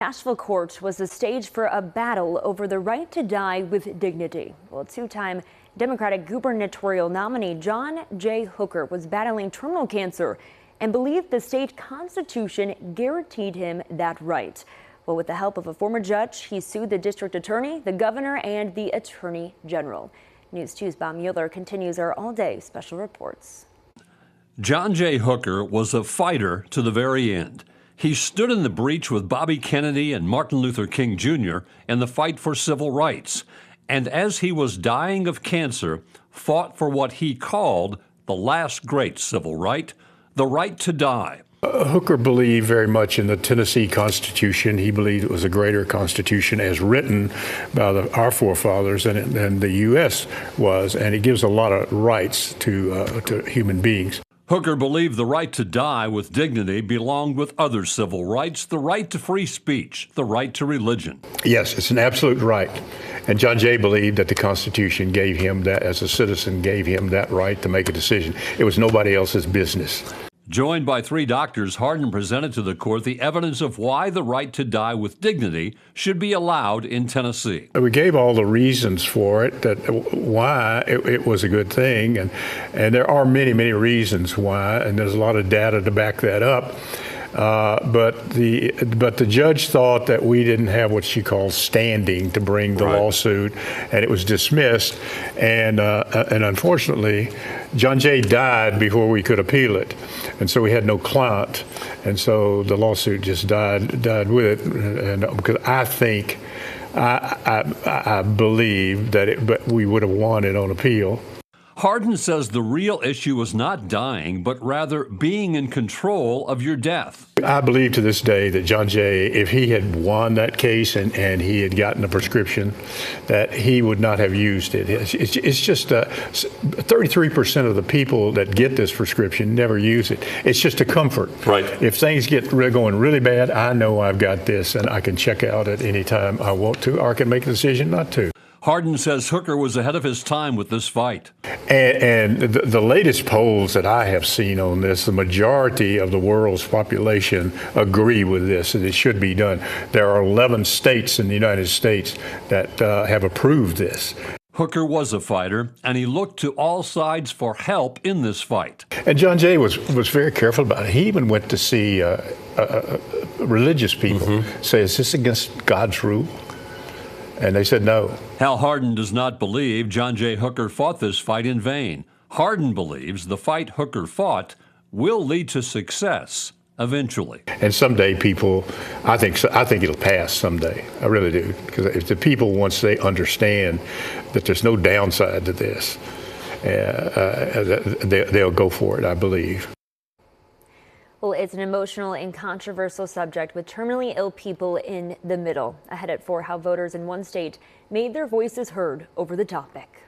Nashville court was the stage for a battle over the right to die with dignity. Well, two-time Democratic gubernatorial nominee John J. Hooker was battling terminal cancer and believed the state constitution guaranteed him that right. Well, with the help of a former judge, he sued the district attorney, the governor, and the attorney general. News 2's Bob Mueller continues our all-day special reports. John J. Hooker was a fighter to the very end. He stood in the breach with Bobby Kennedy and Martin Luther King Jr. in the fight for civil rights, and as he was dying of cancer, fought for what he called the last great civil right, the right to die. Hooker believed very much in the Tennessee Constitution. He believed it was a greater constitution as written by our forefathers than the U.S. was, and it gives a lot of rights to human beings. Hooker believed the right to die with dignity belonged with other civil rights, the right to free speech, the right to religion. Yes, it's an absolute right. And John Jay believed that the Constitution gave him that, as a citizen, gave him that right to make a decision. It was nobody else's business. Joined by three doctors, Hardin presented to the court the evidence of why the right to die with dignity should be allowed in Tennessee. We gave all the reasons for it, that why it was a good thing, and there are many, many reasons why, and there's a lot of data to back that up. But the judge thought that we didn't have what she called standing to bring the lawsuit, and it was dismissed. And unfortunately, John Jay died before we could appeal it, and so we had no client, and so the lawsuit just died with it. And because I think, I believe that we would have won it on appeal. Hardin says the real issue was not dying, but rather being in control of your death. I believe to this day that John Jay, if he had won that case and he had gotten a prescription, that he would not have used it. It's just 33% of the people that get this prescription never use it. It's just a comfort. Right. If things get going really bad, I know I've got this and I can check out at any time I want to, or I can make a decision not to. Hardin says Hooker was ahead of his time with this fight. And the latest polls that I have seen on this, the majority of the world's population agree with this, and it should be done. There are 11 states in the United States that have approved this. Hooker was a fighter, and he looked to all sides for help in this fight. And John Jay was very careful about it. He even went to see religious people, say, is this against God's rule? And they said no. Hal Hardin does not believe John J. Hooker fought this fight in vain. Hardin believes the fight Hooker fought will lead to success eventually. And someday people, I think it'll pass someday. I really do. Because if the people, once they understand that there's no downside to this, they'll go for it, I believe. Well, it's an emotional and controversial subject with terminally ill people in the middle. Ahead at 4, how voters in one state made their voices heard over the topic.